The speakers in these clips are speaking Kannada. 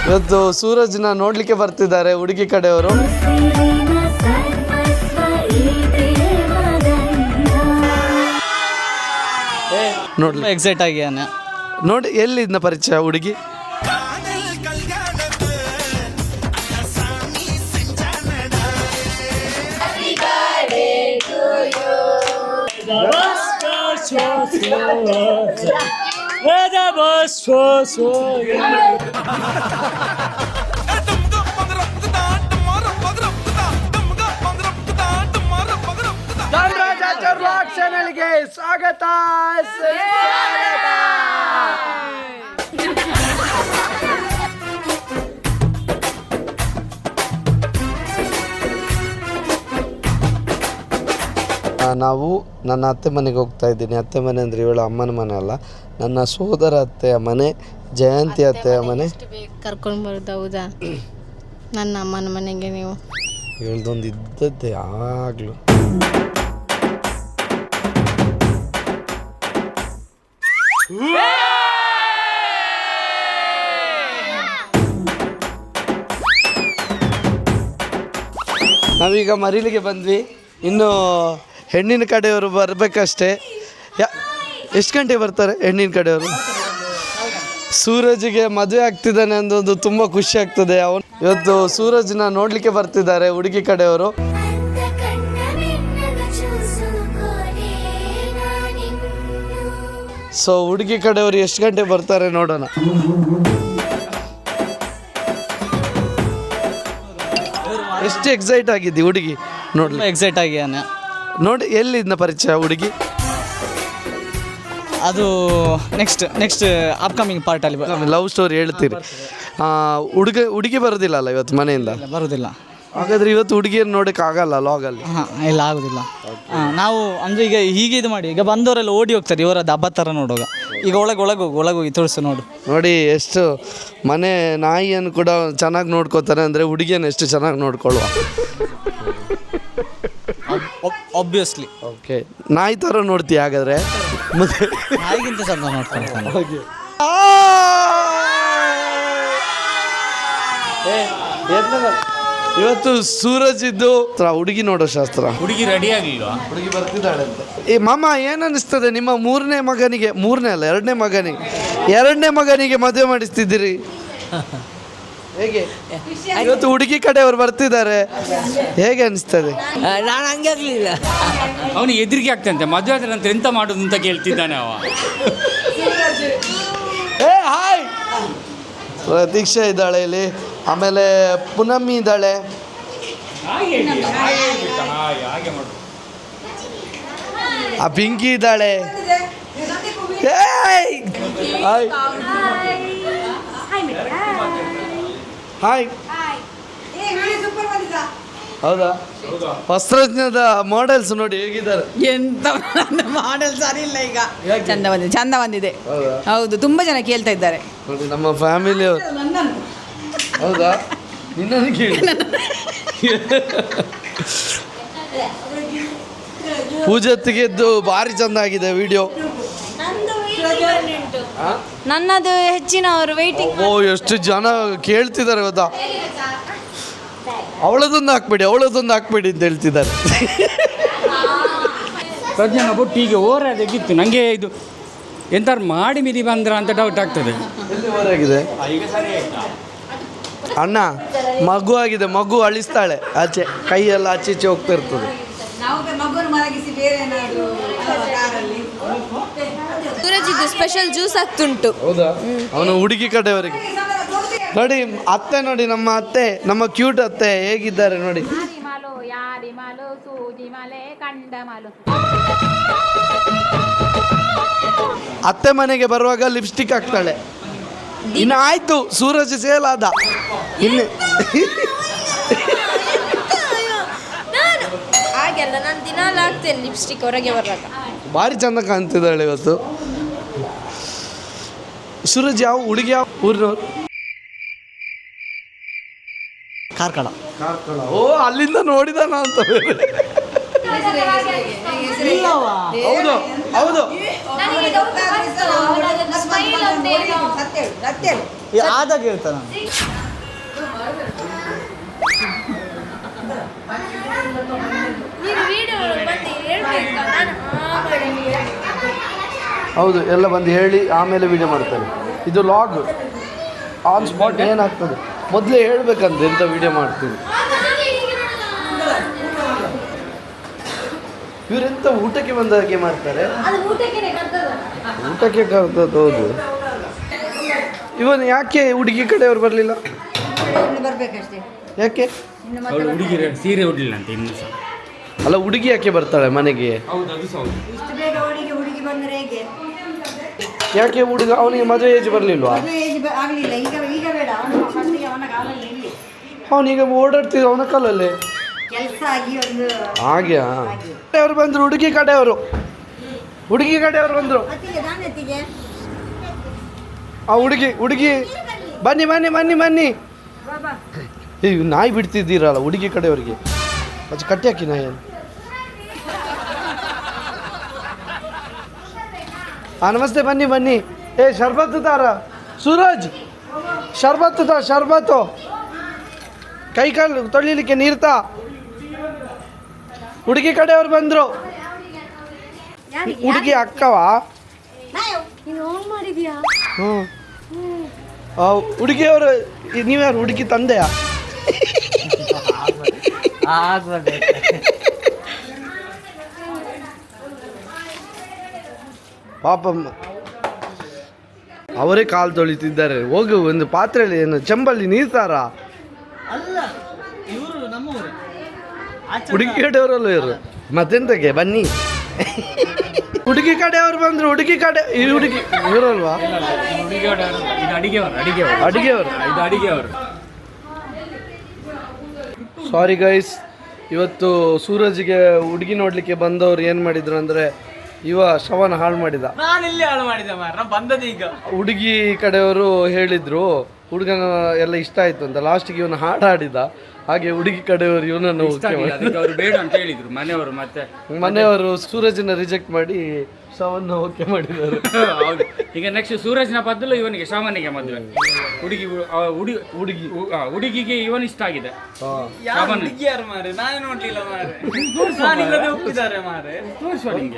ಇವತ್ತು ಸೂರಜ್ನ ನೋಡ್ಲಿಕ್ಕೆ ಬರ್ತಿದ್ದಾರೆ ಹುಡುಗಿ ಕಡೆಯವರು. ನೋಡಿ ಎಕ್ಸೈಟ್ ಆಗಿಯಾನೆ. ನೋಡಿ ಎಲ್ಲಿಂದ ಪರಿಚಯ ಹುಡುಗಿ? ಚಾನೆಲ್ಗೆ ಸ್ವಾಗತ. ನಾವು ನನ್ನ ಅತ್ತೆ ಮನೆಗೆ ಹೋಗ್ತಾ ಇದ್ದೀನಿ. ಅತ್ತೆ ಮನೆ ಅಂದರೆ ಇವಳು ಅಮ್ಮನ ಮನೆ ಅಲ್ಲ, ನನ್ನ ಸೋದರ ಅತ್ತೆಯ ಮನೆ, ಜಯಂತಿ ಅತ್ತೆಯ ಮನೆ. ಕರ್ಕೊಂಡು ಬರೋದು ಹೌದಾ? ನನ್ನ ಅಮ್ಮನ ಮನೆಗೆ ನೀವು ಹೇಳ್ದೊಂದು ಇದ್ದದ್ದೇ ಆಗಲು. ನಾವೀಗ ಮರೀಲಿಗೆ ಬಂದ್ವಿ. ಇನ್ನು ಹೆಣ್ಣಿನ ಕಡೆಯವರು ಬರಬೇಕಷ್ಟೇ. ಎಷ್ಟು ಗಂಟೆಗೆ ಬರ್ತಾರೆ ಹೆಣ್ಣಿನ ಕಡೆಯವರು? ಸೂರಜ್ಗೆ ಮದುವೆ ಆಗ್ತಿದ್ದಾನೆ ಅನ್ನೋದು ತುಂಬ ಖುಷಿ ಆಗ್ತದೆ. ಇವತ್ತು ಸೂರಜ್ನ ನೋಡಲಿಕ್ಕೆ ಬರ್ತಿದ್ದಾರೆ ಹುಡುಗಿ ಕಡೆಯವರು. ಸೊ ಹುಡುಗಿ ಕಡೆಯವರು ಎಷ್ಟು ಗಂಟೆಗೆ ಬರ್ತಾರೆ ನೋಡೋಣ. ಎಷ್ಟು ಎಕ್ಸೈಟ್ ಆಗಿದ್ದಿ ಹುಡುಗಿ ನೋಡಿ? ಎಕ್ಸೈಟ್ ಆಗಿಯಾನೆ. ನೋಡಿ ಎಲ್ಲಿಂದ ಪರಿಚಯ ಹುಡುಗಿ? ಅದು ನೆಕ್ಸ್ಟ್ ಅಪ್ಕಮಿಂಗ್ ಪಾರ್ಟಲ್ಲಿ ಲವ್ ಸ್ಟೋರಿ ಹೇಳ್ತೀರಿ. ಹುಡುಗಿ ಬರೋದಿಲ್ಲ ಅಲ್ಲ ಇವತ್ತು ಮನೆಯಿಂದ? ಬರೋದಿಲ್ಲ. ಹಾಗಾದ್ರೆ ಇವತ್ತು ಹುಡುಗಿಯನ್ನು ನೋಡೋಕೆ ಆಗಲ್ಲ ಲಾಗಲ್ಲಿ? ಇಲ್ಲ ಆಗೋದಿಲ್ಲ. ನಾವು ಅಂದರೆ ಈಗ ಹೀಗೆ ಇದು ಮಾಡಿ ಈಗ ಬಂದವರೆಲ್ಲ ಓಡಿ ಹೋಗ್ತಾರೆ ಇವರದ್ದು ಹಬ್ಬ ಥರ ನೋಡುವಾಗ. ಈಗ ಒಳಗೋಗಿ ತೋರಿಸು ನೋಡು. ನೋಡಿ ಎಷ್ಟು ಮನೆ ನಾಯಿಯನ್ನು ಕೂಡ ಚೆನ್ನಾಗಿ ನೋಡ್ಕೋತಾರೆ ಅಂದರೆ ಹುಡುಗಿಯನ್ನು ಎಷ್ಟು ಚೆನ್ನಾಗಿ ನೋಡ್ಕೊಳ್ಳುವ. ಆಬ್ವಿಯಸ್ಲಿ. ಓಕೆ, ನಾಯಿ ಥರ ನೋಡ್ತೀಯ ಹಾಗಾದರೆ? ಮತ್ತೆ ನಾಯಿಗಿಂತ ಚಂದ ನೋಡ್ತಾನೆ. ಇವತ್ತು ಸೂರಜ್ ಇದ್ದು ಹುಡುಗಿ ನೋಡೋ ಶಾಸ್ತ್ರ. ಹುಡುಗಿ ರೆಡಿ ಆಗಿಲ್ವಾ? ಹುಡುಗಿ ಬರ್ತಿದ್ದಾಳೆ ಅಂತ. ಏ ಮಾಮ, ಏನು ಅನ್ನಿಸ್ತದೆ ನಿಮ್ಮ ಎರಡನೇ ಮಗನಿಗೆ ಮದುವೆ ಮಾಡಿಸ್ತಿದ್ದೀರಿ? ಹೇಗೆ ಇವತ್ತು ಹುಡುಗಿ ಕಡೆಯವರು ಬರ್ತಿದ್ದಾರೆ, ಹೇಗೆ ಅನಿಸ್ತದೆ? ನಾನು ಹಂಗೆ ಆಗಲಿಲ್ಲ. ಅವನು ಎದುರಿಗೆ ಆಗ್ತಂತೆ, ಮದುವೆ ಆದ ನಂತರ ಎಂತ ಮಾಡೋದು ಅಂತ ಕೇಳ್ತಿದ್ದಾನೆ ಅವ. ಹಾಯ್, ಪ್ರತೀಕ್ಷಾ ಇದ್ದಾಳೆ ಇಲ್ಲಿ, ಆಮೇಲೆ ಪುನಮ್ಮಿ ಇದ್ದಾಳೆ, ಆ ಪಿಂಕಿ ಇದ್ದಾಳೆ. Hi hi. ಹೌದಾ? ವಸ್ತ್ರಜ್ಞದ ಮಾಡೆಲ್ಸ್ ನೋಡಿ ಹೇಗಿದ್ದಾರೆ. ಎಂತ ಮಾಡೆಲ್ ಸರಿ ಇಲ್ಲ ಈಗ. ಚಂದ ಬಂದಿದೆ. ಹೌದು, ತುಂಬ ಜನ ಕೇಳ್ತಾ ಇದ್ದಾರೆ ನೋಡಿ ನಮ್ಮ ಫ್ಯಾಮಿಲಿ. ಹೌದಾ? ನಿನ್ನನ್ನು ಕೇಳಿ. ಪೂಜೆತ್ತಿಗೆದ್ದು ಭಾರಿ ಚಂದ ಆಗಿದೆ ವಿಡಿಯೋ. ನನ್ನದು ಹೆಚ್ಚಿನವರು ವೇಟಿಂಗ್. ಓ, ಎಷ್ಟು ಜನ ಕೇಳ್ತಿದ್ದಾರೆ ಗೊತ್ತಾ? ಅವಳದೊಂದು ಹಾಕ್ಬೇಡಿ ಅಂತ ಹೇಳ್ತಿದ್ದಾರೆ. ಪ್ರಜ್ಞಾನ ಬೊಟ್ಟಿಗೆ ಓರಾದಾಗಿತ್ತು. ನನಗೆ ಇದು ಎಂತಾರು ಮಾಡಿ ಮಿರಿ ಬಂದ್ರ ಅಂತ ಡೌಟ್ ಆಗ್ತದೆ. ಎಲ್ಲಿ ಹೊರಗಿದೆ ಅಣ್ಣ? ಮಗು ಆಗಿದೆ, ಮಗು ಅಳಿಸ್ತಾಳೆ ಆಚೆ, ಕೈಯೆಲ್ಲ ಆಚೆ ಈಚೆ ಹೋಗ್ತಾ ಇರ್ತದೆ. ಸೂರಜ್ ಇದು ಸ್ಪೆಷಲ್ ಜ್ಯೂಸ್ ಆಗ್ತುಂಟು. ಹೌದಾ? ಅವನು ಹುಡುಗಿ ಕಡೆಯವರಿಗೆ ನೋಡಿ. ಅತ್ತೆ ನೋಡಿ, ನಮ್ಮ ಅತ್ತೆ, ನಮ್ಮ ಕ್ಯೂಟ್ ಅತ್ತೆ ಹೇಗಿದ್ದಾರೆ ನೋಡಿ. ಅತ್ತೆ ಮನೆಗೆ ಬರುವಾಗ ಲಿಪ್ಸ್ಟಿಕ್ ಹಾಕ್ತಾಳೆ. ಇನ್ನು ಆಯ್ತು, ಸೂರಜ್ ಸೇಲ್ ಆದ. ಇನ್ನು ಹಾಗೆಲ್ಲ ನಾನು ದಿನಾಲು ಹಾಕ್ತೇನೆ ಲಿಪ್ಸ್ಟಿಕ್ ಹೊರಗೆ ಬರುವಾಗ. ಭಾರಿ ಚಂದ ಕಾಣ್ತಿದ್ದಾಳೆ ಇವತ್ತು. ಸೂರಜ್ ಯಾವ ಹುಡುಗಿ ಯಾವ ಊರಿನವ್ರು? ಕಾರ್ಕಳ. ಓ, ಅಲ್ಲಿಂದ ನೋಡಿದಾನ ಅಂತ. ಹೌದು ಹೌದು. ಆದಾಗ ಹೇಳ್ತಾನೆ. ಹೌದು, ಎಲ್ಲ ಬಂದು ಹೇಳಿ ಆಮೇಲೆ ವಿಡಿಯೋ ಮಾಡ್ತಾರೆ. ಇದು ಲಾಗ್ ಆನ್ ಸ್ಪಾಟ್ ಏನಾಗ್ತದೆ ಮೊದಲೇ ಹೇಳ್ಬೇಕಂತ ಎಂತ ವಿಡಿಯೋ ಮಾಡ್ತೀವಿ. ಇವರೆಂತ ಊಟಕ್ಕೆ ಬಂದ ಹಾಗೆ ಮಾಡ್ತಾರೆ. ಊಟಕ್ಕೆ ಕರ್ತದ್ದು. ಹೌದು. ಇವನು ಯಾಕೆ ಹುಡುಗಿ ಕಡೆಯವ್ರು ಬರಲಿಲ್ಲ? ಯಾಕೆ? ಅವಳು ಹುಡುಗಿ ಸೀರೆ ಉಡಲಿಲ್ಲ ಅಂತ ಇನ್ನು ಸಹ. ಅಲ್ಲ, ಹುಡುಗಿ ಯಾಕೆ ಬರ್ತಾಳೆ ಮನೆಗೆ? ಹೌದು, ಅದು ಸಹ ಹೌದು. ಯಾಕೆ ಹುಡುಗ ಅವನಿಗೆ ಮದುವೆ ಏಜ್ ಬರಲಿಲ್ವಾ? ಅವನೀಗ ಓಡಾಡ್ತಿದ್ದ ಅವನ ಕಾಲಲ್ಲೇ ಹಾಗೆ. ಅವ್ರು ಬಂದರು, ಹುಡುಗಿ ಕಡೆಯವರು ಬಂದರು. ಆ ಹುಡುಗಿ ಬನ್ನಿ ಬನ್ನಿ ಬನ್ನಿ ಬನ್ನಿ. ಏ, ನಾಯಿ ಬಿಡ್ತಿದ್ದೀರಲ್ಲ ಹುಡುಗಿ ಕಡೆಯವರಿಗೆ, ಅದು ಕಟ್ಟಿ ಹಾಕಿ ನಾಯಿ. ನಮಸ್ತೆ, ಬನ್ನಿ ಬನ್ನಿ. ಏ, ಶರ್ಬತ್ತು ತಾರ ಸೂರಜ್, ಶರ್ಬತ್ತು ತಾ, ಶರ್ಬತ್ತು. ಕೈ ಕಾಲು ತೊಳಿಲಿಕ್ಕೆ ನೀರು ತಾ. ಹುಡುಗಿ ಕಡೆಯವ್ರು ಬಂದರು. ಹುಡುಗಿ ಅಕ್ಕವಾ? ಹ್ಞೂ. ಹುಡುಗಿಯವರು ನೀವ್ಯಾರು? ಹುಡುಗಿ ತಂದೆಯಾ? ಪಾಪ ಅವರೇ ಕಾಲು ತೊಳಿತಿದ್ದಾರೆ. ಹೋಗು, ಒಂದು ಪಾತ್ರೆಯಲ್ಲಿ ಏನು ಚೆಂಬಲ್ಲಿ ನೀರು ತಾರ. ಹುಡುಗಿ ಕಡೆಯವರಲ್ಲ ಇವರು, ಮತ್ತೆಂತಕ್ಕೆ? ಬನ್ನಿ. ಹುಡುಗಿ ಕಡೆಯವರು ಬಂದರು. ಹುಡುಗಿ ಕಡೆ ಹುಡುಗಿ ಇವರಲ್ವಾ? ಅಡಿಗೆಯವರು. ಸಾರಿ ಗೈಸ್, ಇವತ್ತು ಸೂರಜ್ಗೆ ಹುಡುಗಿ ನೋಡಲಿಕ್ಕೆ ಬಂದವರು ಏನು ಮಾಡಿದ್ರು ಅಂದರೆ, ಇವ ಶವನ ಹಾಳು ಮಾಡಿದ. ಹುಡುಗಿ ಕಡೆಯವರು ಹೇಳಿದ್ರು ಹುಡುಗನ ಎಲ್ಲ ಇಷ್ಟ ಆಯ್ತು ಅಂತ. ಲಾಸ್ಟಿಗೆ ಇವನು ಹಾಡು ಹಾಡಿದ. ಹಾಗೆ ಹುಡುಗಿ ಕಡೆಯವರು ಇವನನ್ನು ಬೇಡ ಅಂತ ಹೇಳಿದ್ರು ಮನೆಯವರು. ಮತ್ತೆ ಮನೆಯವರು ಸೂರಜ್ನ ರಿಜೆಕ್ಟ್ ಮಾಡಿ ಶವನ್ನ ಓಕೆ ಮಾಡಿದ್ದಾರೆ. ಹೌದು. ಈಗ ನೆಕ್ಸ್ಟ್ ಸೂರಜ್ನ ಬದಲು ಇವನಿಗೆ ಶ್ರವಣಿಗೆ ಮದುವೆ. ಹುಡುಗಿಗೆ ಇವನು ಇಷ್ಟ ಆಗಿದೆ.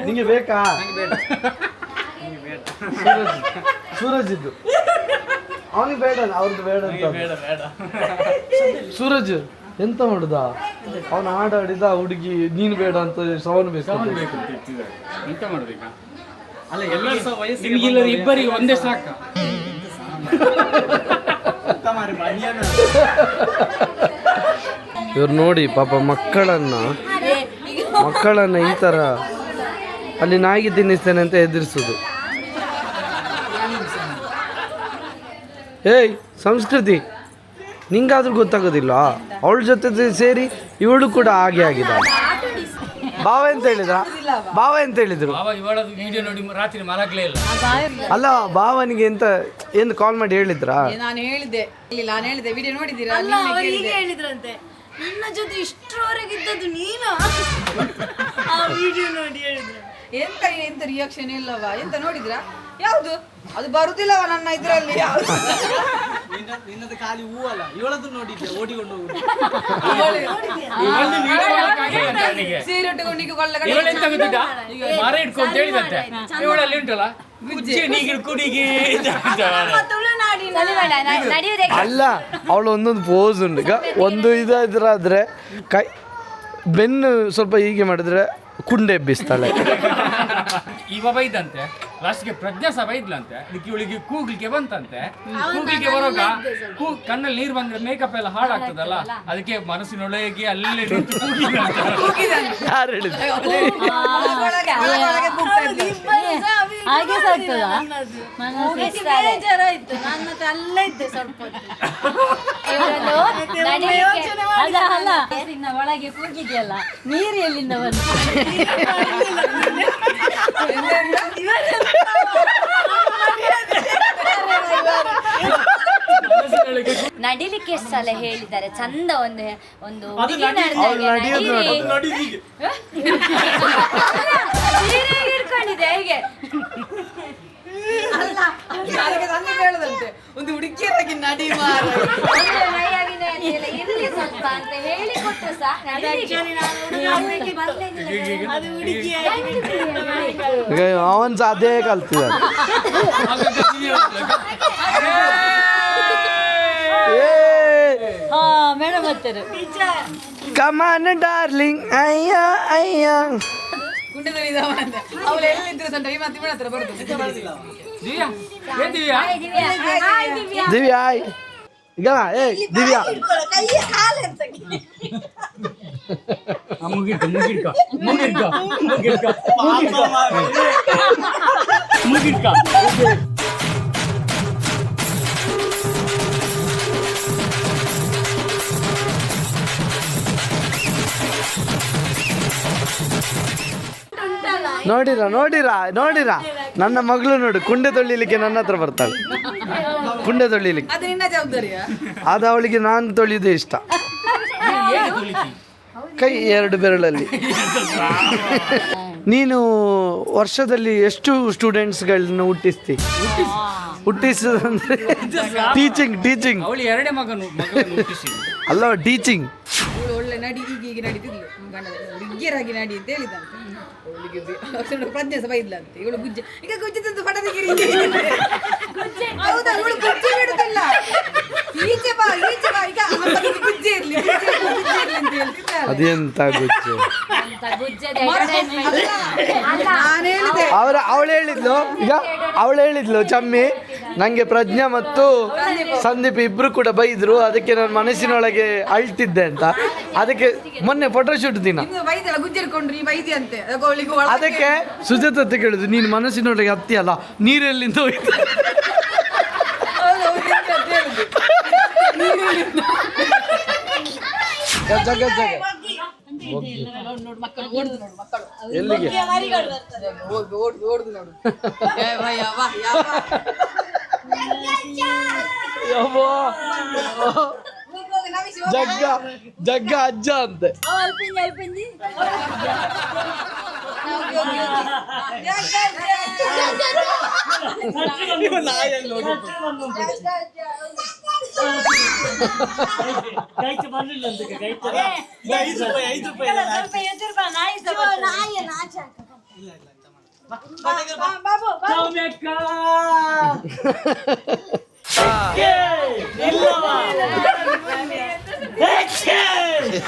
ನಿಂಗೆ ಬೇಕಾ? ಸೂರಜ್ ಇದ್ದು ಅವನಿಗೆ ಬೇಡ, ಅವ್ರದ್ದು ಬೇಡ ಅಂತ. ಸೂರಜ್ ಎಂತ ಮಾಡುದ? ಅವನು ಹಾಡಾಡಿದ, ಹುಡುಗಿ ನೀನು ಬೇಡ ಅಂತ ಶ್ರವಣ ಬೇಕು. ಎಂತ ಮಾಡ್ಬೇಕ? ಅಲ್ಲ, ಎಲ್ಲರೂ ಇಬ್ಬರಿಗೆ ಒಂದೇ ಸಾಕ. ಇವ್ರು ನೋಡಿ ಪಾಪ ಮಕ್ಕಳನ್ನ ಈ ಥರ ಅಲ್ಲಿ ನಾಯಿಗೆ ತಿನ್ನಿಸ್ತೇನೆ ಅಂತ ಎದುರಿಸೋದು. ಏಯ್ ಸಂಸ್ಕೃತಿ, ನಿಂಗಾದ್ರೂ ಗೊತ್ತಾಗೋದಿಲ್ಲ? ಅವಳ ಜೊತೆ ಸೇರಿ ಇವಳು ಕೂಡ ಹಾಗೆ ಆಗಿದ್ದಾಳೆ. ಬಾವ ಎಂತ ಹೇಳಿದ್ರು? ವಿಡಿಯೋ ನೋಡಿ ರಾತ್ರಿ ಮಲಗಲೇ ಇಲ್ಲ. ಅಲ್ಲ, ಬಾವನಿಗೆ ಎಂತ ಏನು ಕಾಲ್ ಮಾಡಿ ಹೇಳಿದ್ರಾ? ನಾನು ಹೇಳಿದೆ ವಿಡಿಯೋ ನೋಡಿದ್ದೀರಾ? ಹೇಳಿದ್ರಂತೆ, ನನ್ನ ಜೊತೆ ಇಷ್ಟರವರೆಗಿದ್ದದ್ದು ನೀನು. ಆ ವಿಡಿಯೋ ನೋಡಿ ಹೇಳಿದ್ರು. ಎಂತ ರಿಯಾಕ್ಷನ್ ಇಲ್ಲವಾ? ಎಂತ ನೋಡಿದ್ರಾ? ಯಾವುದು ಅದು ಬರುದಿಲ್ಲವ ನನ್ನ ಇದರಲ್ಲಿ. ನಿನ್ನದು ಖಾಲಿ ಹೂವಲ್ಲ, ಇವಳದ್ದು ನೋಡಿದ್ದೆ ಓಡಿಕೊಂಡು ಹೋಗುದು. ಸೀರೆ ಉಟ್ಟುಕೊಂಡು ಮರ ಇಟ್ಕೊಂಡು ಹೇಳಿದಂತೆ ಇವಳಲ್ಲಿ ಉಂಟಲ್ಲ ಕುಡಿಗೆ. ಅಲ್ಲ, ಅವಳು ಒಂದೊಂದು ಪೋಸ್ ಉಂಟು. ಈಗ ಒಂದು ಇದಾದ್ರೆ ಕೈ ಬೆನ್ನು ಸ್ವಲ್ಪ ಹೀಗೆ ಮಾಡಿದ್ರೆ ಕುಂಡೆ ಎಬ್ಬಿಸ್ತಾಳೆ. ಇವ ಬೈದಂತೆ, ಲಾಸ್ಟ್ಗೆ ಪ್ರಜ್ಞಾ ಸಹ ಬೈದ್ಲಂತೆ. ಅದಕ್ಕೆ ಇವಳಿಗೆ ಕೂಗ್ಲಿಕ್ಕೆ ಬಂತಂತೆ. ಕೂಗ್ಲಿಕ್ಕೆ ಬರೋಗ ಕಣ್ಣಲ್ಲಿ ನೀರು ಬಂದ್ರೆ ಮೇಕಪ್ ಎಲ್ಲ ಹಾಳಾಗ್ತದಲ್ಲ, ಅದಕ್ಕೆ ಮನಸ್ಸಿನೊಳಗೆ ಅಲ್ಲೇ ನಿಂತು ಯಾರು ಹೇಳಿದ್ರು? ಹಾಗೆ ಬೇಜಾರಾಯ್ತು. ನನ್ನ ಅಲ್ಲೇ ಇದ್ದೆ ಸ್ವಲ್ಪ ಒಳಗೆ ಕೂಗಿದ್ಯಲ್ಲ, ನೀರು ಎಲ್ಲಿಂದ ಬಂತು? ನಡಿಲಿಕ್ಕೆ ಎಷ್ಟು ಸಲ ಹೇಳಿದ್ದಾರೆ, ಚಂದ ಒಂದು ಹಿಡ್ಕೊಂಡಿದೆ ಹೇಗೆ ಹೇಳದಂತೆ ಒಂದು ಹುಡುಗಿಯರಾಗಿ ನಡಿ ಹಾಗೆಲ್ಲ ಇರ್ಲಿ ಸ್ವಲ್ಪ ಅಂತ ಹೇಳಿಕೊಟ್ಟು ಸಹ ಈಗ ಅವನ್ ಸಹ ಅದೇ ಕಲ್ತಿದ್ದಾನೆ. ಮೇಡಮ್ ಬರ್ತಾರೆ. ಕಮಾನ್ ಡಾರ್ಲಿಂಗ್ ಅಯ್ಯ ಅಯ್ಯ. ದಿವ್ಯಾ ಈಗ ಏ ದಿವ್ಯಾ ನೋಡಿರಾ ನನ್ನ ಮಗಳು ನೋಡು, ಕುಂಡೆ ತೊಳಿಲಿಕ್ಕೆ ನನ್ನ ಹತ್ರ ಬರ್ತಾಳೆ. ಕುಂಡೆ ತೊಳಿಲಿಕ್ಕೆ ಅದು ನಿನ್ನ ಜವಾಬ್ದಾರಿಯಾ? ಅದು ಅವಳಿಗೆ ನಾನು ತೊಳೆಯೋದು ಇಷ್ಟ. ಕೈ 2 ಬೆರಳಲ್ಲಿ. ನೀನು ವರ್ಷದಲ್ಲಿ ಎಷ್ಟು ಸ್ಟೂಡೆಂಟ್ಸ್ಗಳನ್ನ ಹುಟ್ಟಿಸೋದಂದ್ರೆ ಟೀಚಿಂಗ್ ಅವಳು 2 ಮಗನು ಅಲ್ಲ, ಟೀಚಿಂಗ್. ಅವಳು ಒಳ್ಳೆ ನಡಿ ಹೀಗೆ ನಡೀತಿದ್ಲು, ಹುಡುಗಿಯರಾಗಿ ನಡಿ ಅಂತ ಹೇಳಿದಂತೆ. ಅವಳಿಗೆ ಪ್ರಜ್ಞೆ ಸಹ ಬೈದ್ಲಂತೆ. ಇವಳು ಗುಜ್ಜೆ ಈಗ ಗುಜ್ಜೆ ತಂದು ಪಟದಿಗಿರಿ. ಹೌದಾ, ಇವಳು ಗುಜ್ಜೆ ಬಿಡುದಿಲ್ಲ. ಈಚೆ ಬಾ ಈಗ ಗುಜ್ಜೆ ಇರ್ಲಿ ಅಂತ ಹೇಳ್ತಿದ್ದಾಳೆ. ಅದೆಂತ ಗುಜ್ಜೆ. ನಾನು ಹೇಳಿದೆ, ಅವಳು ಹೇಳಿದ್ಲು ಚಮ್ಮಿ, ನಂಗೆ ಪ್ರಜ್ಞಾ ಮತ್ತು ಸಂದೀಪ್ ಇಬ್ರು ಕೂಡ ಬೈದ್ರು, ಅದಕ್ಕೆ ನಾನು ಮನಸ್ಸಿನೊಳಗೆ ಅಳ್ತಿದ್ದೆ ಅಂತ. ಅದಕ್ಕೆ ಮೊನ್ನೆ ಫೋಟೋಶೂಟ್ ದಿನ ಬೈದಲ್ಲ, ಗುಜ್ಜೆ ಹಿಡ್ಕೊಂಡ್ರು ನೀ ಬೈದಿ ಅಂತೆ. ಅದಕ್ಕೆ ಸುಜಾತ ಕೇಳಿದ್ರು, ನೀನು ಮನಸ್ಸಿನೊಳಗೆ ಹತ್ತಿ ಅಲ್ಲ, ನೀರೆಲ್ಲಿಂದ ಹೋಯ್ತು. ಎಲ್ಲಿಗೆ ಜಗ್ಗ ಅಜ್ಜ ಅಂತೆ.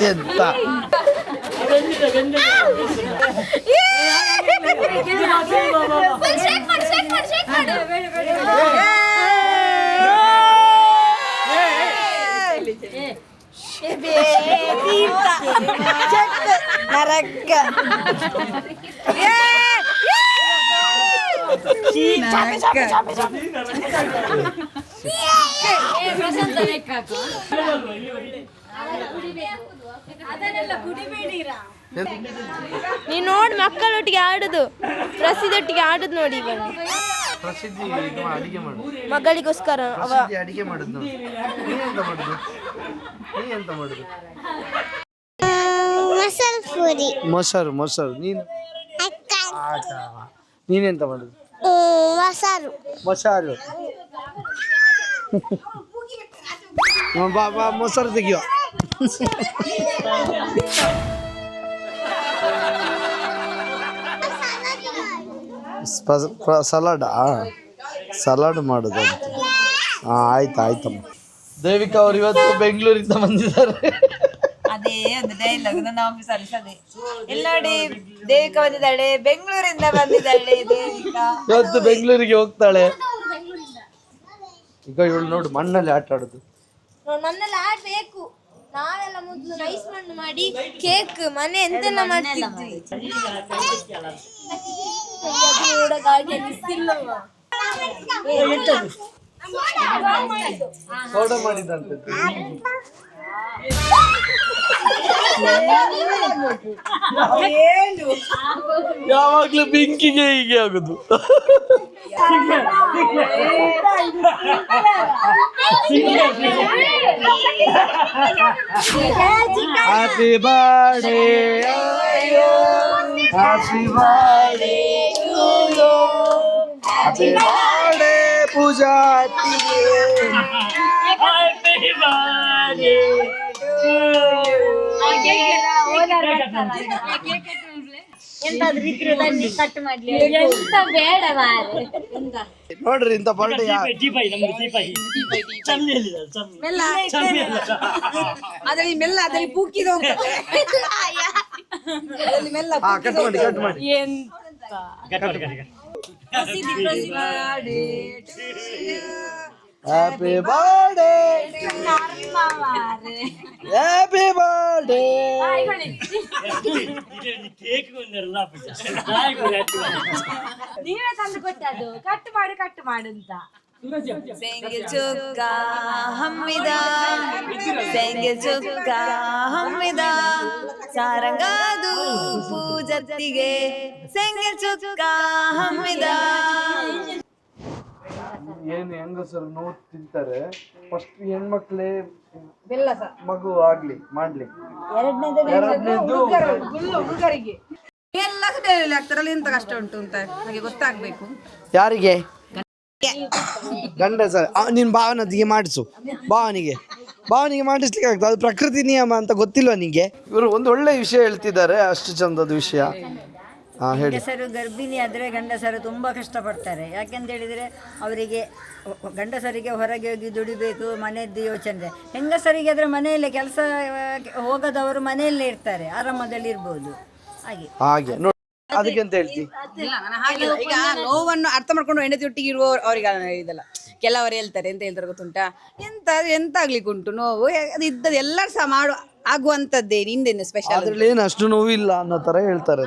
ಎಂತ ನೀನು ನೋಡಿ ಮಕ್ಕಳೊಟ್ಟಿಗೆ ಆಡುದು, ಪ್ರಸಿದ್ಧೊಟ್ಟಿಗೆ ಆಡುದು ನೋಡಿ. ಇವಾಗ ಪ್ರಸಿದ್ಧಿ ಅಡಿಗೆ ಮಾಡುದು, ಮಗಳಿಗೋಸ್ಕರ ಅಡಿಗೆ ಮಾಡುದು. ನೀ ಎಂತ ಮಾಡುದು? ಮೊಸರು. ನೀನೆಂತ ಮಾಡುದು? ಮೊಸರು. ಬಾ ಮೊಸರು ತೆಗಿಯೋ. ಸಲಾಡ್ ಮಾಡೋದಂತ. ಆಯ್ತಮ್ಮ. ದೇವಿಕಾ ಅವ್ರು ಇವತ್ತು ಬೆಂಗಳೂರಿಂದ ಬಂದಿದ್ದಾರೆ. ಅದೇ ಒಂದು ಡೈಲಾಗ್ ನನ್ನ ಆಫೀಸಲ್ಲಿ ಅದೇ. ಇಲ್ಲಿ ನೋಡಿ, ದೇವಿಕಾ ಬಂದಿದ್ದಾಳೆ, ಬೆಂಗಳೂರಿಂದ ಬಂದಿದ್ದಾಳೆ ದೇವಿಕಾ. ಇವತ್ತು ಬೆಂಗಳೂರಿಗೆ ಹೋಗ್ತಾಳೆ. ಈಗ ಇವಳು ನೋಡು, ಮಣ್ಣಲ್ಲಿ ಆಟ ಆಡುದು. ನನ್ನೆಲ್ಲ ಆಡ್ಬೇಕು. ನಾವೆಲ್ಲ ಮೊದಲು ರೈಸ್ ಮಣ್ಣು ಮಾಡಿ ಕೇಕ್ ಮನೆ ಎಂತೆಲ್ಲ ಮಾಡ್ತಿದ್ವಿ. ಸೋಡಾ ಮಾಡಿದಂತೆ. ಯಾವಾಗ್ಲೂ ಬೆಂಕಿಗೆ ಹೀಗೆ ಆಗುದು. Happy birthday happy birthday happy birthday Pooja. Happy birthday ಎಂತಾದ್ರೂ ಇದ್ರೆ ಬನ್ನಿ ಕಟ್ ಮಾಡ್ಲಿ. ಎಂತ ಬೇಡ ಮಾರೆ. ಎಂತ ನೋಡ್ರಿ ಇಂಥ ಬರ್ಡೇ ಮೆಲ್ಲ ಅದ್ರಲ್ಲಿ ಮೆಲ್ಲ ಅದ್ರಲ್ಲಿ ಪೂಕಿದ ಹೋಗ್ತದೆ ಅದ್ರಲ್ಲಿ ಮೆಲ್ಲ ಕಟ್ ಮಾಡಿ ಎಂತ ಹ್ಯಾಪಿ ಬರ್ಡೇ ಹ್ಯಾಪಿ ಬರ್ಡೇ. ನೀವೇ ತಂದು ಕೊಟ್ಟದ್ದು ಕಟ್ ಮಾಡು ಅಂತ. ಸೆಂಗೆ ಚುಕ್ಕ ಹಮ್ಮಿದ ಸೆಂಗೆ ಚುಕ್ಕ ಹಮ್ಮಿದ ಸಾರಂಗಾದು ಪೂಜತ್ತಿಗೆ ಸೆಂಗೆ ಚುಕ್ಕ ಹಮ್ಮಿದ. ಏನು ಹೆಂಗಸರು ನೋವು ತಿಂತಾರೆ ಫಸ್ಟ್ ಹೆಣ್ಮಕ್ಳೇ ಬೆಲ್ಲ ಸಹ ಮಗು ಆಗ್ಲಿ ಮಾಡ್ಲಿ. ಹುಡುಗರಿಗೆ ಎಲ್ಲ ಡೈಲಿ ಆಗ್ತಾರಲ್ಲ ಎಂತ ಕಷ್ಟ ಉಂಟು ಅಂತ ಹಾಗೆ ಗೊತ್ತಾಗ್ಬೇಕು. ಯಾರಿಗೆ? ಗಂಡ ಸರ್ ನೀನ್ ಭಾವನದಿಗೆ ಮಾಡಿಸು. ಭಾವನಿಗೆ ಮಾಡಿಸ್ಲಿಕ್ಕೆ ಆಗ್ತದೆ, ಅದು ಪ್ರಕೃತಿ ನಿಯಮ ಅಂತ ಗೊತ್ತಿಲ್ವಾ ನಿಂಗೆ? ಇವರು ಒಂದು ಒಳ್ಳೆ ವಿಷಯ ಹೇಳ್ತಿದ್ದಾರೆ, ಅಷ್ಟು ಚಂದದ ವಿಷಯ. ಹೇಳಿ. ಗಂಡಸರು ಗರ್ಭಿಣಿ ಆದರೆ ಗಂಡಸರು ತುಂಬ ಕಷ್ಟಪಡ್ತಾರೆ. ಯಾಕೆಂತ ಹೇಳಿದರೆ ಅವರಿಗೆ ಗಂಡಸರಿಗೆ ಹೊರಗೆ ಹೋಗಿ ದುಡಿಬೇಕು, ಮನೆಯದ್ದು ಯೋಚನೆ. ಹೆಂಗಸರಿಗೆ ಆದರೆ ಮನೆಯಲ್ಲೇ ಕೆಲಸ ಹೋಗದವರು ಮನೆಯಲ್ಲೇ ಇರ್ತಾರೆ, ಆರಾಮದಲ್ಲಿ ಇರ್ಬೋದು. ಹಾಗೆ ನೋಡಿ, ಅದಕ್ಕೆ ಅಂತ ಹೇಳ್ತಿ. ಇಲ್ಲ ನಾನು ಹಾಗಿಲ್ಲ. ಈಗ ನೋವನ್ನು ಅರ್ಥ ಮಾಡ್ಕೊಂಡು ಹೆಂಡತಿಯೊಟ್ಟಿಗೆ ಇರುವ ಅವರಿಗೆ ಇದಲ್ಲ. ಕೆಲವರು ಹೇಳ್ತಾರೆ ಎಂತ ಹೇಳ್ತಾರೆ ಗೊತ್ತುಂಟಾ, ಎಂತ ಆಗ್ಲಿಕ್ಕೆ ಉಂಟು ನೋವು, ಅದು ಇದ್ದದ್ದು ಎಲ್ಲರೂ ಸಹ ಆಗುವಂತದ್ದೇ, ನಿಂದೇನು ಸ್ಪೆಷಲ್ ಅದ್ರಲ್ಲಿ ಏನು ಅಷ್ಟು ನೋವಿಲ್ಲ ಅನ್ನೋ ತರ ಹೇಳ್ತಾರೆ.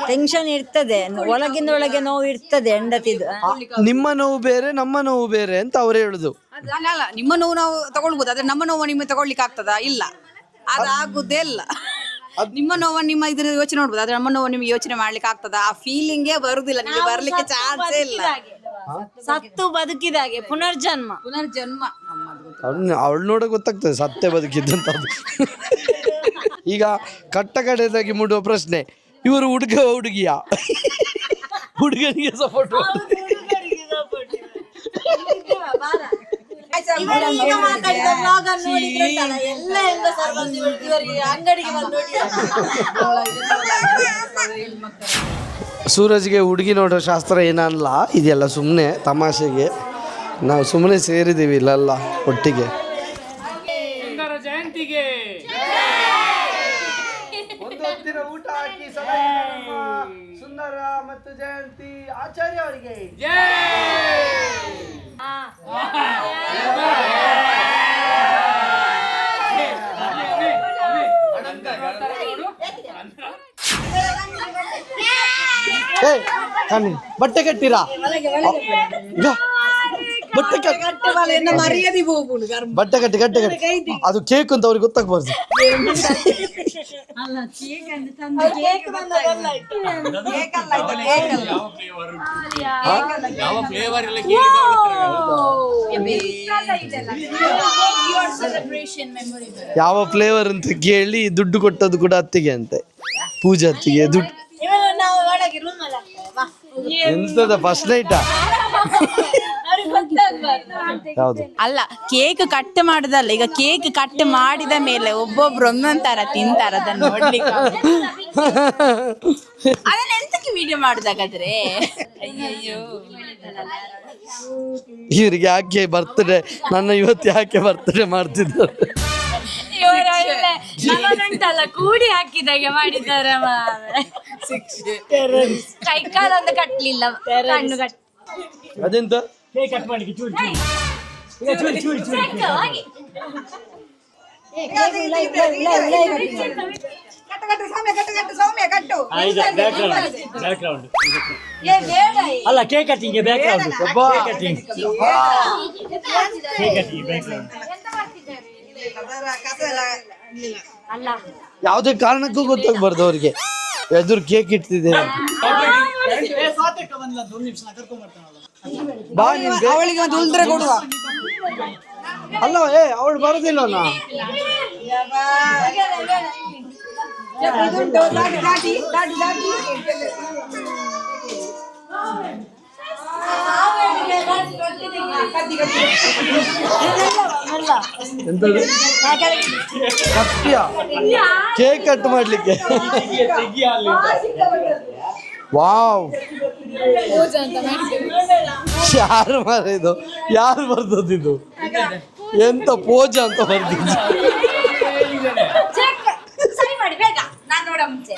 ಟೆನ್ಷನ್ ಇರ್ತದೆ, ಒಳಗಿಂದ ಒಳಗೆ ನೋವು ಇರ್ತದೆ ಹೆಂಡತಿದು. ನಿಮ್ಮ ನೋವು ಬೇರೆ ನಮ್ಮ ನೋವು ಬೇರೆ ಅಂತ ಅವ್ರು ಹೇಳುದು. ಅಲ್ಲ, ನಿಮ್ಮ ನೋವು ನಾವು ತಗೊಳ್ಬೋದು, ಆದ್ರೆ ನಮ್ಮ ನೋವು ನಿಮಗೆ ತಗೊಳ್ಲಿಕ್ಕೆ ಆಗ್ತದಾ? ಇಲ್ಲ, ಅದಾಗುದೇ ಇಲ್ಲ. ನಿಮ್ಮ ನೋವನ್ನು ನಿಮ್ಮ ಇದ್ರ ಯೋಚನೆ ನೋಡ್ಬೋದು, ಆದ್ರೆ ನಮ್ಮ ನೋವು ನಿಮ್ಗೆ ಯೋಚನೆ ಮಾಡ್ಲಿಕ್ಕೆ ಆಗ್ತದಾ? ಆ ಫೀಲಿಂಗೇ ಬರುದಿಲ್ಲ, ನಿಮಗೆ ಬರ್ಲಿಕ್ಕೆ ಚಾನ್ಸೇ ಇಲ್ಲ. ಸತ್ತು ಬದುಕಿದಾಗೆ ಪುನರ್ಜನ್ಮ ಅವಳು ನೋಡ ಗೊತ್ತಾಗ್ತದೆ ಸತ್ಯ ಬದುಕಿದ್ದಂಥದ್ದು. ಈಗ ಕಟ್ಟ ಕಡೆದಾಗಿ ಮೂಡುವ ಪ್ರಶ್ನೆ, ಇವರು ಹುಡುಗಿಯ ಹುಡುಗನಿಗೆ ಸಪೋರ್ಟ್ ಸೂರಜ್ಗೆ ಹುಡುಗಿ ನೋಡೋ ಶಾಸ್ತ್ರ ಏನಲ್ಲ, ಇದೆಲ್ಲ ಸುಮ್ಮನೆ ತಮಾಷೆಗೆ ನಾವು ಸುಮ್ಮನೆ ಸೇರಿದ್ದೀವಿ ಇಲ್ಲೆಲ್ಲ ಒಟ್ಟಿಗೆ. ಸುಂದರ ಜಯಂತಿಗೆ ಒಂದು ಹೊತ್ತಿನ ಊಟ ಹಾಕಿ ಸುಂದರ ಮತ್ತು ಜಯಂತಿ ಆಚಾರ್ಯ ಅವರಿಗೆ ಬಟ್ಟೆ ಕಟ್ಟಿರಾ? ಬಟ್ಟೆ ಕಟ್ಟಿ ಅದು ಕೇಕ್ ಅಂತ ಅವ್ರಿಗೆ ಗೊತ್ತಾಗ್ಬಾರ್ದು. ಯಾವ ಫ್ಲೇವರ್ ಎಲ್ಲ ಯಾವ ಫ್ಲೇವರ್ ಅಂತ ಕೇಳಿ ದುಡ್ಡು ಕೊಟ್ಟದ್ದು ಕೂಡ ಅತ್ತಿಗೆ ಅಂತೆ, ಪೂಜೆ ಅತ್ತಿಗೆ ದುಡ್ಡು. ಎಂತದ ಫಸ್ಟ್ ನೈಟಾ? ಯಾವುದು? ಅಲ್ಲ, ಕೇಕ್ ಕಟ್ ಮಾಡುದಲ್ಲ, ಈಗ ಕೇಕ್ ಕಟ್ ಮಾಡಿದ ಮೇಲೆ ಒಬ್ಬೊಬ್ರು ಒಂದೊಂದ್ ತರ ತಿಂತಾರ, ಅದನ್ನ ನೋಡ್ಲಿಕ್ಕೆ. ಅದನ್ನ ಎಂತಕ್ಕೆ ವಿಡಿಯೋ ಮಾಡುದಾಗಾದ್ರೆ? ಅಯ್ಯಯ್ಯೋ, ಇವ್ರಿಗೆ ಯಾಕೆ ಬರ್ತ್ಡೇ, ನನ್ನ ಇವತ್ತು ಯಾಕೆ ಬರ್ತ್ಡೇ ಮಾಡ್ತಿದ್ದಾರೆ? ನಮ್ಮನುಂಟಲ್ಲ ಕೂಡಿ ಹಾಕಿದಾಗೆ ಮಾಡಿದ್ದಾರೆ. ಕೈ ಕಾಲೊಂದು ಕಟ್ಲಿಲ್ಲ, ಕಣ್ಣು ಕಟ್ ಅದೆಂತ ಅಲ್ಲ, ಕೇಕ್ ಕಟ್ಟಿಂಗ್ ಬ್ಯಾಕ್ ಯಾವುದೇ ಕಾರಣಕ್ಕೂ ಗೊತ್ತಾಗ್ಬಾರ್ದು ಅವ್ರಿಗೆ ಎದುರು ಕೇಕ್ ಇಡ್ತಿದ್ದೇನೆ. ಬಾ ನಿಮ್ಗೆ ಅವಳಿಗೆ ಒಂದು ಉಲ್ದ್ರೆ ಕೊಡುವ. ಅಲ್ಲ, ಅವಳು ಬರೋದಿಲ್ಲ. ಎಂತದು ಸತ್ಯ ಕೇಕ್ ಕಟ್ ಮಾಡ್ಲಿಕ್ಕೆ ವಾವ್ ಯಾರು ಮಾರಿದು ಯಾರು ಬರ್ದದ್ದು ಎಂತ ಪೋಜ ಅಂತ ಬರ್ದಿದ್ದು ಸರಿ ಮಾಡಿ ಬೇಗ ನಾನು ನೋಡ ಮುಂಚೆ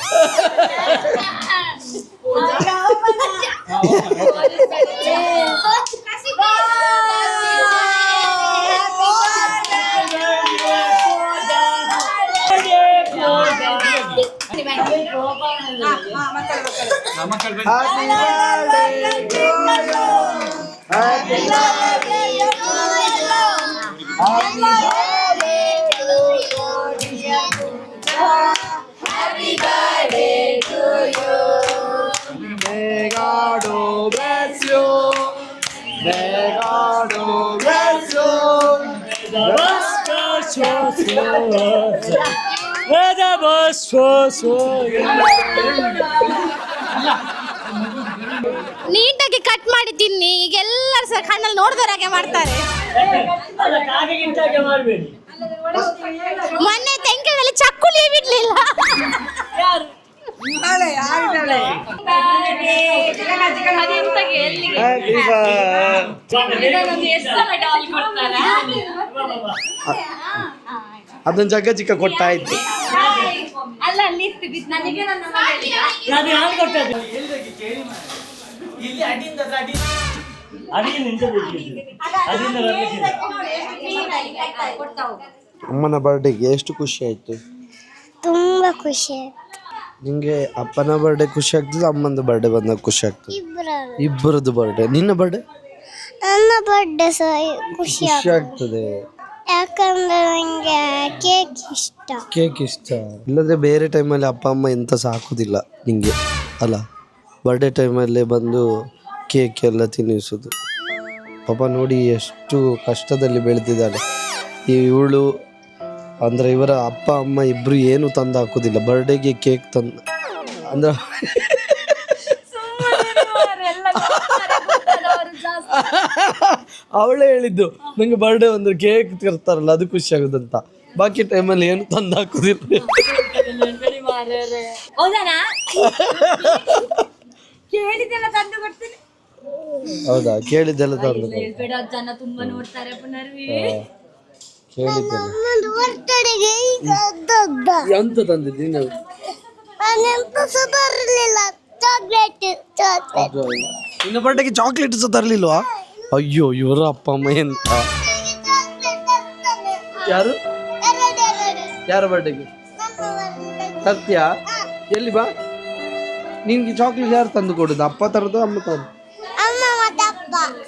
ನೀಟಾಗಿ ಕಟ್ ಮಾಡಿ ತಿನ್ನಿ. ಈಗ ಎಲ್ಲರೂ ಸಹ ಕಣ್ಣಲ್ಲಿ ನೋಡಿದವರಾಗೆ ಮಾಡ್ತಾರೆ. ಮೊನ್ನೆ ತೆಂಗಿನಲ್ಲಿ ಚಕ್ಕುಲಿ ಬಿಡ್ಲಿಲ್ಲ. ಅದನ್ನ ಜಗ್ಗ ಚಿಕ್ಕ ಕೊಟ್ಟಾಯ್ತು. ಅಲ್ಲ ಅಲ್ಲಿ ನನಗೆ ನನ್ನ ಅಮ್ಮನ ಬರ್ಡೇಗೆ ಎಷ್ಟು ಖುಷಿ ಆಯ್ತು? ತುಂಬಾ ಖುಷಿ ಆಯ್ತು. ನಿಂಗೆ ಅಪ್ಪನ ಬರ್ಡೇ ಖುಷಿ ಆಗ್ತದೆ, ಅಮ್ಮನ ಬರ್ಡೇ ಬಂದಾಗ ಖುಷಿ ಆಗ್ತದೆ? ಇಬ್ಬರದ್ದು ಬರ್ಡೇ. ನಿನ್ನ ಬರ್ಡೇ? ನನ್ನ ಬರ್ಡೇ ಸಹ ಖುಷಿ ಖುಷಿ ಆಗ್ತದೆ ಯಾಕಂದ್ರೆ ನಂಗೆ ಕೇಕ್ ಇಷ್ಟ. ಕೇಕ್ ಇಷ್ಟ. ಇಲ್ಲಂದ್ರೆ ಬೇರೆ ಟೈಮಲ್ಲಿ ಅಪ್ಪ ಅಮ್ಮ ಎಂತ ಸಹ ಹಾಕೋದಿಲ್ಲ ನಿಂಗೆ ಅಲ್ಲ, ಬರ್ಡೇ ಟೈಮಲ್ಲೇ ಬಂದು ಕೇಕ್ ಎಲ್ಲ ತಿನ್ನಿಸೋದು. ಪಾಪ ನೋಡಿ ಎಷ್ಟು ಕಷ್ಟದಲ್ಲಿ ಬೆಳೆದಿದ್ದಾಳೆ ಇವಳು. ಅಂದರೆ ಇವರ ಅಪ್ಪ ಅಮ್ಮ ಇಬ್ಬರು ಏನು ತಂದು ಹಾಕೋದಿಲ್ಲ, ಬರ್ಡೇಗೆ ಕೇಕ್ ತಂದು ಅಂದ್ರೆ ಅವಳೇ ಹೇಳಿದ್ದು ನಂಗೆ ಬರ್ಡೇ ಒಂದು ಕೇಕ್ ತರ್ತಾರಲ್ಲ ಅದು ಖುಷಿ ಆಗುದಂತ. ಬಾಕಿ ಟೈಮಲ್ಲಿ ಏನು ತಂದು ಹಾಕೋದಿಲ್ಲ. ಕೇಳಿದೆಲ್ಲ ತಂದು ಕೊಡ್ತೀನಿ. ಹೌದಾ? ಕೇಳಿದ್ದೆಲ್ಲ ತಂದು ಜನ ತುಂಬಾ ನೋಡ್ತಾರೆ ಪುನರ್ವಿ. ಕೇಳಿದ್ದೆಲ್ಲ ಎಂತ ತಂದಿದ್ದಿ ನೀವು? ನಿನ್ನ ಬರ್ಡೇಗೆ ಚಾಕ್ಲೇಟ್ ಸಹ ತರಲಿಲ್ವಾ? ಅಯ್ಯೋ ಇವರ ಅಪ್ಪ ಅಮ್ಮ ಎಂತ. ಯಾರು ಯಾರ ಬರ್ಡೇಗೆ ತರ್ತೀಯಾ? ಎಲ್ಲಿ ಬಾ. ನಿನ್ಗೆ ಚಾಕ್ಲೇಟ್ ಯಾರು ತಂದು ಕೊಡುದು? ಅಪ್ಪ ತರೋದು ಅಮ್ಮ ತರೋದು?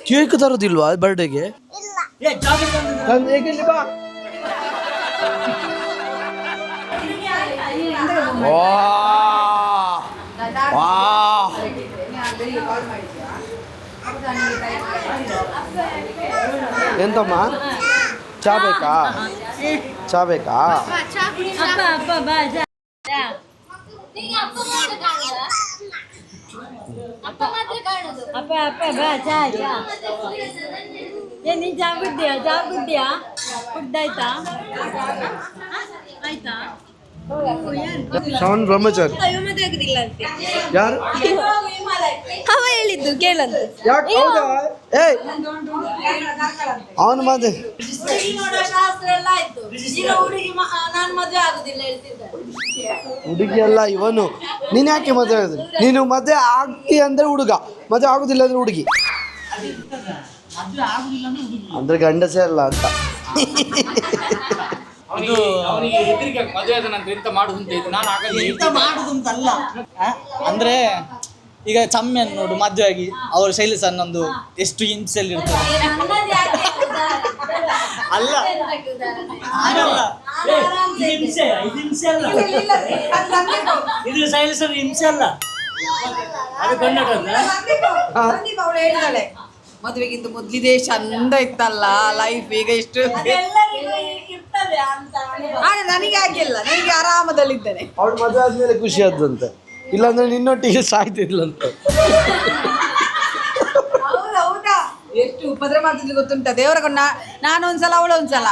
ಕೇಕ್ ತರೋದಿಲ್ವಾ ಬರ್ಡೇಗೆ? ಹೇಗೆಲ್ಲಿ ಬಾ. ಎಂತಮ್ಮ ಚಾ ಬೇಕಾ? ಚಾ ಬೇಕಾ? ನೀನ್ ಜಾಗುದ್ಯಾ ಕುಡ್ದಾಯ್ತಾ? ಆಯ್ತಾ? ಶ್ರವಣ್ ಬ್ರಹ್ಮಚಾರಿ ಯಾರು? ಅವ ಹೇಳಿದ್ದು ಕೇಳಂತ. ಯಾಕೆ? ಏಯ್ ಅವನು ಮದುವೆ ಹುಡುಗಿ ಅಲ್ಲ ಇವನು. ನೀನು ಯಾಕೆ ಮದುವೆ ಆಗುದು? ನೀನು ಮದುವೆ ಆಗ್ತಿ ಅಂದ್ರೆ ಹುಡುಗ, ಮದುವೆ ಆಗುದಿಲ್ಲ ಅಂದ್ರೆ ಹುಡುಗಿ. ಅಂದ್ರೆ ಗಂಡಸೇ ಅಲ್ಲ ಅಂತ. ಅವನಿಗೆ ಹೆದರಿಕೆ ಮದುವೆ ಆದ ನಂತರ ಎಂತ ಮಾಡುದು ಅಂತ ಇದ್ದು ನಾನು ಎಂತ ಮಾಡುದಂತಲ್ಲ. ಅಂದ್ರೆ ಈಗ ಚಮ್ಯನ್ ನೋಡು ಮದುವೆ ಆಗಿ ಅವ್ರ ಶೈಲಿ ಸಣ್ಣೊಂದು ಎಷ್ಟು ಹಿಂಸೆಯಲ್ಲಿ ಇರ್ತಾರೆ. ಅಲ್ಲ ಹಾಗಲ್ಲ, ಇದು ಶೈಲೇಶ್ವರ ಹಿಂಸೆ ಅಲ್ಲ, ಅದು ಅವಳು ಹೇಳಿದಾಳೆ ಮದುವೆಗಿಂತ ಮೊದ್ಲಿದೆ ಚಂದ ಇತ್ತಲ್ಲ ಲೈಫ್, ಈಗ ಎಷ್ಟು ನನಗೆ ಆಗಿಲ್ಲ, ನನಗೆ ಆರಾಮದಲ್ಲಿದ್ದೇನೆ. ಅವಳು ಮದುವೆ ಆದ್ಮೇಲೆ ಖುಷಿ ಆದಂತೆ, ಇಲ್ಲಾಂದ್ರೆ ನಿನ್ನೊಟ್ಟಿಗೆ ಸಾಯ್ತಿದ್ಲಂತ. ಎಷ್ಟು ಉಪದ್ರ ಮಾಡ್ತಿದ್ರು ಗೊತ್ತುಂಟ ದೇವರ ನಾನು ಒಂದ್ಸಲ ಅವಳು ಒಂದ್ಸಲ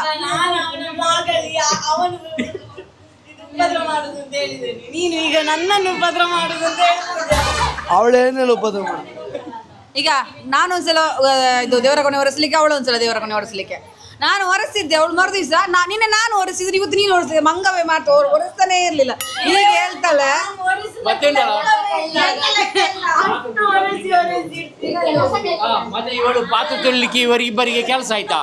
ನೀನು ಈಗ ನನ್ನನ್ನು ಉಪದ್ರ ಮಾಡುದು ಅಂತ ಅವಳೇನೆಲ್ಲ ಉಪದ್ರ ಮಾಡ. ಈಗ ನಾನು ಒಂದ್ಸಲ ಇದು ದೇವರ ಕೊನೆ ಒರೆಸ್ಲಿಕ್ಕೆ, ಅವಳು ಒಂದ್ಸಲ ದೇವರ ಕೊನೆ ಒರೆಸ್ಲಿಕ್ಕೆ. ನಾನು ಒರೆಸಿದ್ದೆ, ಅವಳು ಮರು ದಿವಸ ನಿನ್ನೆ ನಾನು ಒರೆಸಿದ್ರೆ ಇವತ್ತು ನೀನು ಒರೆಸಿದ್ದೆ, ಮಂಗವೇ ಮಾತು ಒರೆಸ್ತಾನೆ ಇರ್ಲಿಲ್ಲ. ಈಗ ಹೇಳ್ತಾಳೆ ಮತ್ತೆ ಇವಳು ಪಾತ್ರೆ ತೊಳಿಲಿಕ್ಕೆ ಇವರಿಬ್ಬರಿಗೆ ಕೆಲಸ ಆಯ್ತಾ,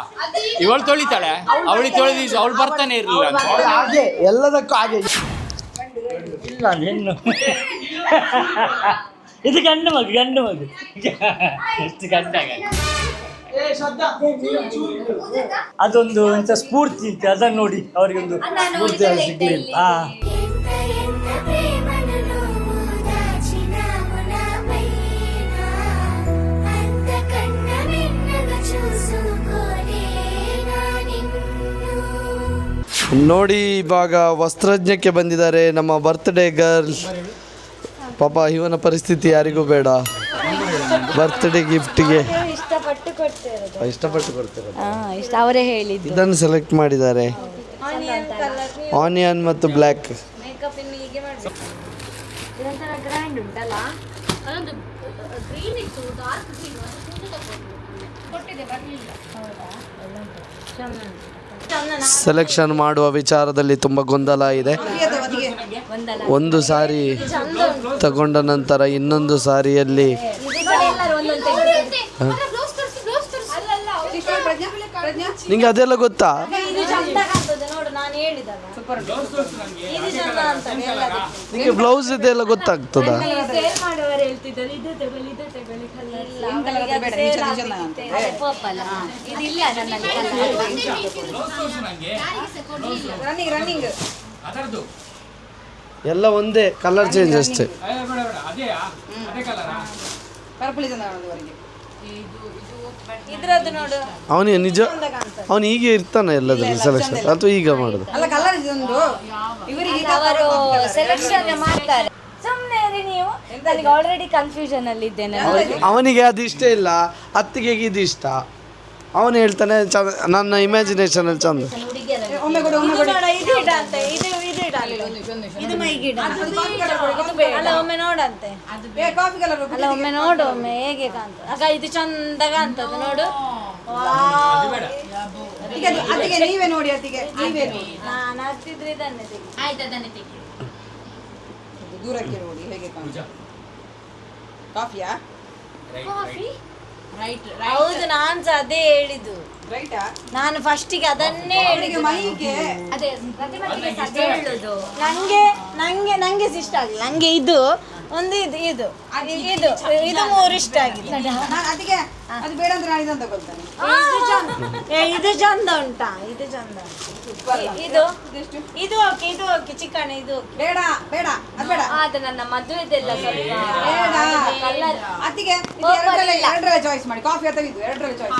ಇವಳು ತೊಳಿತಾಳೆ, ಅವಳಿಗೆ ತೊಳೆದ ಅವಳು ಬರ್ತಾನೆ ಇರ್ಲಿಲ್ಲ ಅಂತ. ಹಾಗೆ ಎಲ್ಲದಕ್ಕೂ ಹಾಗೆ. ಇಲ್ಲ ಹೆಣ್ಣು ಇದು ಗಂಡು ಮಗು ಎಷ್ಟು ಗಂಟಾಗ ಅದೊಂದು ಎಂತ ಸ್ಫೂರ್ತಿ ಇತ್ತು, ಅದನ್ನು ನೋಡಿ ಅವರಿಗೊಂದು ಸ್ಫೂರ್ತಿ ಸಿಗ್ಲಿಲ್ಲ. ನೋಡಿ ಇವಾಗ ವಸ್ತ್ರಜ್ಞಕ್ಕೆ ಬಂದಿದ್ದಾರೆ ನಮ್ಮ ಬರ್ತ್ಡೇ ಗರ್ಲ್. ಪಾಪ ಇವನ ಪರಿಸ್ಥಿತಿ ಯಾರಿಗೂ ಬೇಡ. ಬರ್ತ್ಡೇ ಗಿಫ್ಟಿಗೆ ಇಷ್ಟಪಟ್ಟು ಕೊಡ್ತಾರೆ. ಇಷ್ಟ ಅವರೇ ಹೇಳಿದ್ದು. ಇದನ್ನು ಸೆಲೆಕ್ಟ್ ಮಾಡಿದ್ದಾರೆ, ಆನಿಯನ್ ಮತ್ತು ಬ್ಲ್ಯಾಕ್. ಗ್ರ್ಯಾಂಡ್ ಉಂಟಲ್ಲ, ಅದೊಂದು ಗ್ರೀನ್ ಇತ್ತು, ಡಾರ್ಕ್ ಗ್ರೀನ್ ಕೊಟ್ಟಿದೆ, ಬರಲಿಲ್ಲ. ಸೆಲೆಕ್ಷನ್ ಮಾಡುವ ವಿಚಾರದಲ್ಲಿ ತುಂಬ ಗೊಂದಲ ಇದೆ. ಒಂದು ಸಾರಿ ತಗೊಂಡ ನಂತರ ಇನ್ನೊಂದು ಸಾರಿಯಲ್ಲಿ ನಿಂಗೆ ಅದೆಲ್ಲ ಗೊತ್ತಾ? ನಿಂಗೆ ಬ್ಲೌಸ್ ಇದೆಲ್ಲ ಗೊತ್ತಾಗ್ತದ? ಎಲ್ಲ ಒಂದೇ, ಕಲರ್ ಚೇಂಜ್ ಅಷ್ಟೇ. ಅವನಿಗೆ ನಿಜ ಅವನು ಹೀಗೆ ಇರ್ತಾನೆ ಎಲ್ಲದ್ರಲ್ಲಿ ಸೆಲೆಕ್ಷನ್, ಅಥವಾ ಈಗ ಮಾಡುದು? ಅವರು ಸೆಲೆಕ್ಷನ್ ಮಾಡ್ತಾರೆ. ಸುಮ್ಮನೆ ನೀವು, ನನಗೆ ಆಲ್ರೆಡಿ ಕನ್ಫ್ಯೂಷನ್ ಅಲ್ಲಿ ಇದ್ದೇನೆ. ಅವನಿಗೆ ಅದು ಇಷ್ಟ ಇಲ್ಲ, ಅತ್ತಿಗೆ ಇದು ಇಷ್ಟ. ಅವನು ಹೇಳ್ತಾನೆ ನನ್ನ ಇಮ್ಯಾಜಿನೇಷನ್ ಅಲ್ಲಿ ಚಂದ. ಒಮ್ಮೆ ನೋಡಂತೆ, ಅಲ್ಲ ಒಮ್ಮೆ ನೋಡು, ಒಮ್ಮೆ ಹೇಗೆ ಕಾಣ್ತದೆ. ಆಗ ಇದು ಚಂದ ಕಾಣ್ತದೆ ನೋಡು. ನೀವೇ ನೋಡಿ, ನಾನು ಹತ್ತಿದ್ರೆ ಇದನ್ನೇ ತೆಗಿ. ದೂರಕ್ಕೆ ನೋಡಿ ಹೇಗೆ ಕಾಣ್ತದೆ. ಕಾಫಿಯಾ? ಹೌದು, ನಾನು ಸಹ ಅದೇ ಹೇಳಿದ್ದು. ನಾನು ಫಸ್ಟಿಗೆ ಅದನ್ನೇ ಹೇಳಿದ್ದು. ನಂಗೆ ಇಷ್ಟ ಆಗಿಲ್ಲ. ನಂಗೆ ಇದು ಒಂದು ಇದು ಮೂರು ಇಷ್ಟ ಆಗಿದೆ. ಇದು ಚಂದ ಉಂಟಾ? ಇದು ಚಂದ. ಇದು ಓಕೆ ಚಿಕನ್ ಇದು ಬೇಡ. ಅದು ನನ್ನ ಮದುವೆದೆಲ್ಲ ಸ್ವಲ್ಪ ಎರಡರಲ್ಲಿ ಚಾಯ್ಸ್ ಮಾಡಿ. ಕಾಫಿ ಅಥವಾ ಇದು ಎರಡರಲ್ಲಿ ಚಾಯ್ಸ್.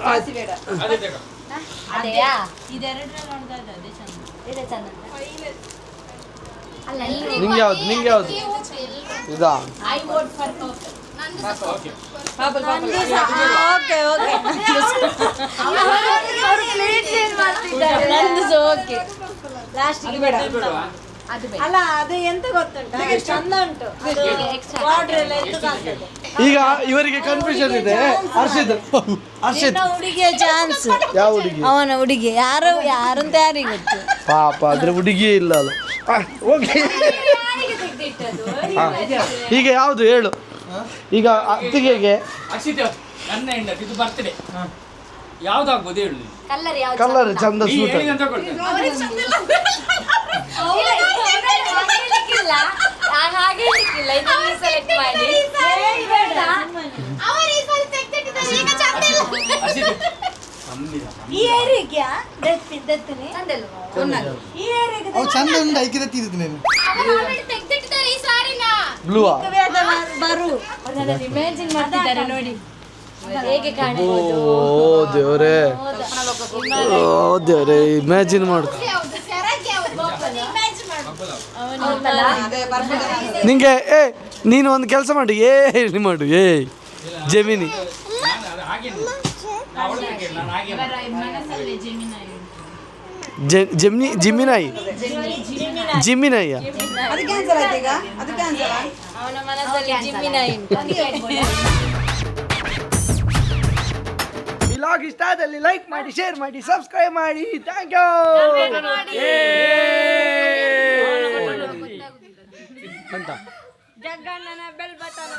ಕಾಫಿ ಬೇಡ. ಅದೇಯಾ? ಇದೆರಡರಲ್ಲಿ ನೋಡಿದ್ರೆ ಅದೇ ಚಂದ. ಇದೇ ಚಂದ. ಅಲ್ಲ, ನಿಂಗೆ ಯಾವ್ದು ಇದಾ? I vote for coffee. ಅಲ್ಲ, ಅದು ಎಂತ ಗೊತ್ತುಂಟು, ಚಂದ ಉಂಟು. ಈಗ ಇವರಿಗೆ ಕನ್ಫ್ಯೂಷನ್ ಇದೆ. ಹರ್ಷಿತ್ ಹುಡುಗಿಯ ಚಾನ್ಸ್. ಯಾವ ಹುಡುಗಿ? ಅವನ ಹುಡುಗಿ ಯಾರಂತ ಯಾರಿಗೆ ಗೊತ್ತು? ಪಾಪ ಆದ್ರೆ ಹುಡುಗಿಯೇ ಇಲ್ಲ ಅಲ್ಲ. ಓಕೆ, ಈಗ ಯಾವುದು ಹೇಳು? ಈಗ ಅತ್ತಿಗೆಗೆ ನನ್ನ ಹೆಂಡತಿ ಇದು ಬರ್ತಡೆ ಯಾವ್ದಾಗ್ಬೋದು ಹೇಳು? ಕಲರ್ ಚಂದ ಸೂಟ್. ಸೆಲೆಕ್ಟ್ ಮಾಡಿ ಈ ಏರಿಯಾಗೆ ಬ್ಲೂ ಬರು ಇಮ್ಯಾಜಿನ್ ಮಾಡ್ತಿದ್ದಾರೆ ನೋಡಿ ಹೇಗೆ ಕಾಣಿಸ್ಬೋದು. ಓ ದೇವ್ರೇ, ಇಮ್ಯಾಜಿನ್ ಮಾಡು. ನಿಂಗೆ ನೀನು ಒಂದು ಕೆಲಸ ಮಾಡು, ಮಾಡು ಜಮಿನಿ ಜಿಮಿನಾಯಿ ಜಿಮಿನಾಯಿ ಅದು ಕ್ಯಾನ್ಸಲ್ ಆಯ್ತು ಈಗ, ಅದು ಕ್ಯಾನ್ಸಲ್. ಅವನ ಮನಸ್ಸಲ್ಲಿ ಜಿಮ್ಮಿನಾಯಿ ಉಂಟು. ಈ ಲಾಗ್ ಇಷ್ಟ ಆದಲ್ಲಿ ಲೈಕ್ ಮಾಡಿ, ಶೇರ್ ಮಾಡಿ, ಸಬ್ಸ್ಕ್ರೈಬ್ ಮಾಡಿ. Thank you. ಅಂತ ಜಗ್ಗಣ್ಣನ ಬೆಲ್ ಬಟನ್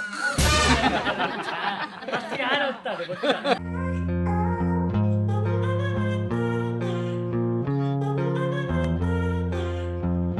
ಯಾರು ಹೋಗ್ತಾರೆ ಗೊತ್ತಾ?